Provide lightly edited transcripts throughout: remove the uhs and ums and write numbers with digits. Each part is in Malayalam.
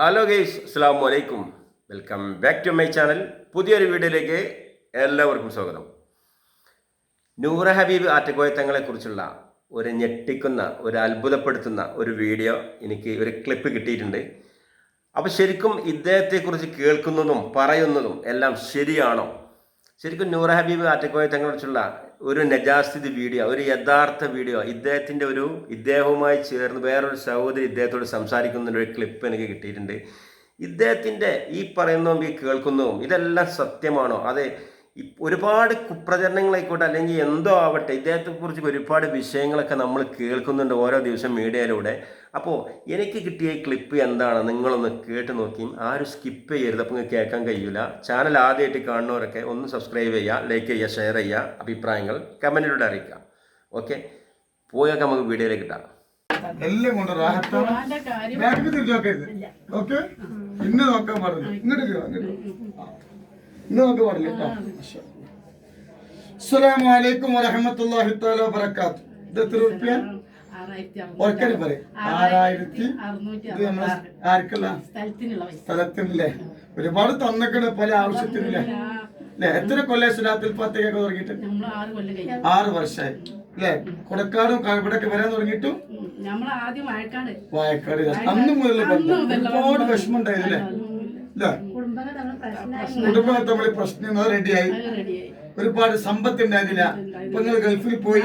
ഹലോ ഗൈസ്, അസ്സാം വലൈക്കും. Welcome back to my channel. പുതിയൊരു വീഡിയോയിലേക്ക് എല്ലാവർക്കും സ്വാഗതം. നൂറ ഹബീബ് ആറ്റുകോയത്തങ്ങളെക്കുറിച്ചുള്ള ഒരു ഞെട്ടിക്കുന്ന, ഒരു അത്ഭുതപ്പെടുത്തുന്ന ഒരു വീഡിയോ എനിക്ക് ഒരു ക്ലിപ്പ് കിട്ടിയിട്ടുണ്ട്. അപ്പോൾ ശരിക്കും ഇദ്ദേഹത്തെക്കുറിച്ച് കേൾക്കുന്നതും പറയുന്നതും എല്ലാം ശരിയാണോ? ശരിക്കും നൂറ ഹബീബ് ആറ്റുകോയത്തങ്ങളെക്കുറിച്ചുള്ള ഒരു നജാസ്തിദ് വീഡിയോ, ഒരു യഥാർത്ഥ വീഡിയോ, ഇദ്ദേഹവുമായി ചേർന്ന് വേറൊരു സഹോദരി ഇദ്ദേഹത്തോട് സംസാരിക്കുന്ന ഒരു ക്ലിപ്പ് എനിക്ക് കിട്ടിയിട്ടുണ്ട്. ഇദ്ദേഹത്തിൻ്റെ ഈ പറയുന്നതും ഈ കേൾക്കുന്നതും ഇതെല്ലാം സത്യമാണോ? അതെ, ഒരുപാട് കുപ്രചരണങ്ങളായിക്കോട്ടെ അല്ലെങ്കിൽ എന്തോ ആവട്ടെ, ഇദ്ദേഹത്തെക്കുറിച്ച് ഒരുപാട് വിഷയങ്ങളൊക്കെ നമ്മൾ കേൾക്കുന്നുണ്ട് ഓരോ ദിവസം മീഡിയയിലൂടെ. അപ്പോൾ എനിക്ക് കിട്ടിയ ഈ ക്ലിപ്പ് എന്താണ് നിങ്ങളൊന്ന് കേട്ട് നോക്കി, ആരും സ്കിപ്പ് ചെയ്യരുത്. അപ്പോൾ നിങ്ങൾക്ക് കേൾക്കാൻ കഴിയില്ല. ചാനൽ ആദ്യമായിട്ട് കാണുന്നവരൊക്കെ ഒന്ന് സബ്സ്ക്രൈബ് ചെയ്യുക, ലൈക്ക് ചെയ്യുക, ഷെയർ ചെയ്യുക, അഭിപ്രായങ്ങൾ കമൻറ്റിലൂടെ അറിയിക്കുക. ഓക്കെ, പോയൊക്കെ നമുക്ക് വീഡിയോയിലേക്ക് ഇട്ടാം. എല്ലാം കൊണ്ട് ബാക്ക് തിരിച്ചോക്കരുത്. ഓക്കെ, ഇന്ന് നോക്കാൻ പറഞ്ഞു, ഇന്ന് നോക്കാൻ പറഞ്ഞു കേട്ടോ. അസ്സലാമു അലൈക്കും വറഹ്മത്തുള്ളാഹി തആല വബറകാത്ത്. ഇത് എത്ര രൂപ? ഒരിക്കലും പറയും 6000. ആർക്കുള്ള സ്ഥലത്തിനല്ലേ? ഒരുപാട് തന്നക്കണ് പല ആവശ്യത്തിനില്ലേ? അല്ലെ, എത്ര കൊല്ലം സ്വലാത്തുൽ ഫാത്തിഹയൊക്കെ തുടങ്ങിയിട്ട്? 6 വർഷമായി അല്ലെ. കൊടക്കാടും ഇവിടൊക്കെ വരാൻ തുടങ്ങിയിട്ടും വായക്കാട് അന്ന് മുതൽ ഒരുപാട് വിഷമം ഉണ്ടായിരുന്നില്ലേ? കുടുംബം തമ്മിൽ പ്രശ്നം റെഡിയായി. ഒരുപാട് സമ്പത്ത് ഉണ്ടായിരുന്നില്ല. ഇപ്പൊ നിങ്ങൾ ഗൾഫിൽ പോയി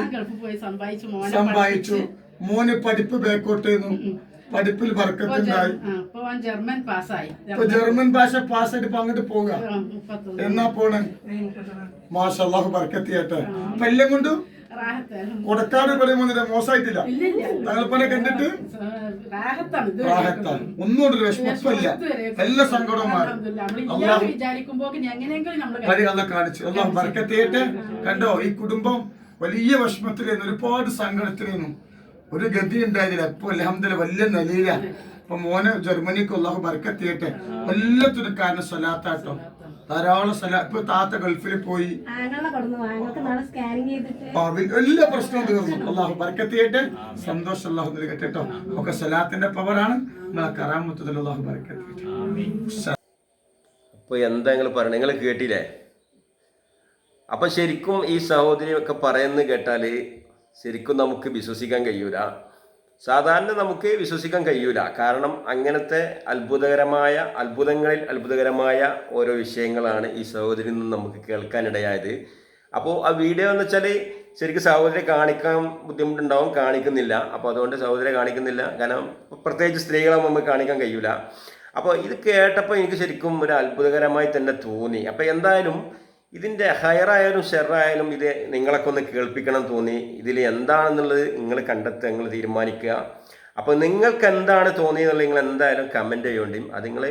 സമ്പാദിച്ചു. മോന് പഠിപ്പ് ബാക്കോട്ട് പഠിപ്പിൽ ബർക്കത്തുണ്ടായി. ഇപ്പൊ ജർമ്മൻ ഭാഷ പാസ്സായിട്ട് ഇപ്പൊ അങ്ങോട്ട് പോവുക. എന്നാ പോണ്? മാഷാ അല്ലാഹു ബർക്കത്ത് ചെയ്യട്ടെ. അപ്പൊ എല്ലാം കൊണ്ടും കൊടക്കാട് പറയുമ്പോ മോശമായിട്ടില്ല. തകൽപ്പനെ കണ്ടിട്ട് ഒന്നുകൊണ്ട് വിഷമല്ല, എല്ലാ സങ്കടവും കാണിച്ചു. അല്ലാഹു ബർക്കത്ത് ചെയ്യട്ടെ. കണ്ടോ, ഈ കുടുംബം വലിയ വിഷമത്തിലായിരുന്നു, ഒരുപാട് സങ്കടത്തിലായിരുന്നു, ഒരു ഗതി ഉണ്ടായിരുന്നില്ല. ഇപ്പൊ അൽഹംദുലില്ലാഹ് വലിയ നിലയില. ഇപ്പൊ മോനെ ജർമ്മനിക്ക് അല്ലാഹു ബർക്കത്ത് ചെയ്യട്ടെ. എല്ലാത്തിനും കാരണം സ്വലാത്താട്ടോ, ധാരാളം സ്ഥലം. ഇപ്പൊ താത്ത ഗൾഫിൽ പോയി, എല്ലാ പ്രശ്നവും തീർന്നു. അള്ളാഹു ബർക്കത്ത് ചെയ്യട്ടെ, സന്തോഷം അള്ളാഹു നൽകട്ടെ കേട്ടോ. ഒക്കെ സ്വലാത്തിന്റെ പവറാണ്. അള്ളാഹു ബർക്കത്ത് ചെയ്യട്ടെ. അപ്പോൾ എന്താ നിങ്ങൾ പറഞ്ഞു? നിങ്ങൾ കേട്ടില്ലേ? അപ്പൊ ശരിക്കും ഈ സഹോദരി ഒക്കെ പറയുന്നത് കേട്ടാൽ ശരിക്കും നമുക്ക് വിശ്വസിക്കാൻ കഴിയൂല. സാധാരണ നമുക്ക് വിശ്വസിക്കാൻ കഴിയൂല. കാരണം അങ്ങനത്തെ അത്ഭുതകരമായ ഓരോ വിഷയങ്ങളാണ് ഈ സഹോദരിയിൽ നിന്ന് നമുക്ക് കേൾക്കാനിടയായത്. അപ്പോൾ ആ വീഡിയോ എന്ന് വെച്ചാൽ ശരിക്കും സഹോദരിയെ കാണിക്കാൻ ബുദ്ധിമുട്ടുണ്ടാവും, കാണിക്കുന്നില്ല. അപ്പോൾ അതുകൊണ്ട് സഹോദരിയെ കാണിക്കുന്നില്ല. കാരണം പ്രത്യേകിച്ച് സ്ത്രീകളെ നമുക്ക് കാണിക്കാൻ കഴിയൂല. അപ്പോൾ ഇത് കേട്ടപ്പോൾ എനിക്ക് ശരിക്കും ഒരു അത്ഭുതകരമായി തന്നെ തോന്നി. അപ്പോൾ എന്തായാലും ഇതിൻ്റെ ഹയറായാലും ഷെറായാലും ഇത് നിങ്ങളൊക്കെ ഒന്ന് കേൾപ്പിക്കണം തോന്നി. ഇതിൽ എന്താണെന്നുള്ളത് നിങ്ങൾ കണ്ടെത്തുക, നിങ്ങൾ തീരുമാനിക്കുക. അപ്പോൾ നിങ്ങൾക്ക് എന്താണ് തോന്നിയെന്നുള്ളത് നിങ്ങൾ എന്തായാലും കമൻറ്റ് ചെയ്യേണ്ടിയും. അത് നിങ്ങൾ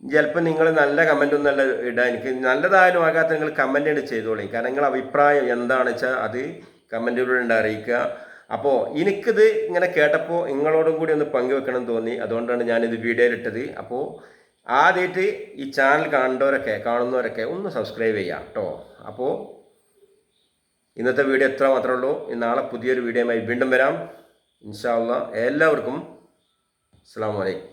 ചിലപ്പോൾ നിങ്ങൾ നല്ല കമൻറ്റൊന്നും അല്ല ഇടുക, എനിക്ക് നല്ലതായാലും ആകാത്ത നിങ്ങൾ കമൻറ്റ് ചെയ്തോളി. കാരണം നിങ്ങളുടെ അഭിപ്രായം എന്താണെന്ന് വെച്ചാൽ അത് കമൻറ്റിലൂടെ അറിയിക്കുക. അപ്പോൾ എനിക്കിത് ഇങ്ങനെ കേട്ടപ്പോൾ നിങ്ങളോടും കൂടി ഒന്ന് പങ്കുവെക്കണം തോന്നി. അതുകൊണ്ടാണ് ഞാനിത് വീഡിയോയിലിട്ടത്. അപ്പോൾ ആദ്യമായിട്ട് ഈ ചാനൽ കാണുന്നവരൊക്കെ ഒന്ന് സബ്സ്ക്രൈബ് ചെയ്യാം കേട്ടോ. അപ്പോൾ ഇന്നത്തെ വീഡിയോ എത്ര മാത്രമേ ഉള്ളൂ. നാളെ പുതിയൊരു വീഡിയോയുമായി വീണ്ടും വരാം ഇൻഷാ അല്ലാഹ്. എല്ലാവർക്കും അസ്സലാമു അലൈക്കും.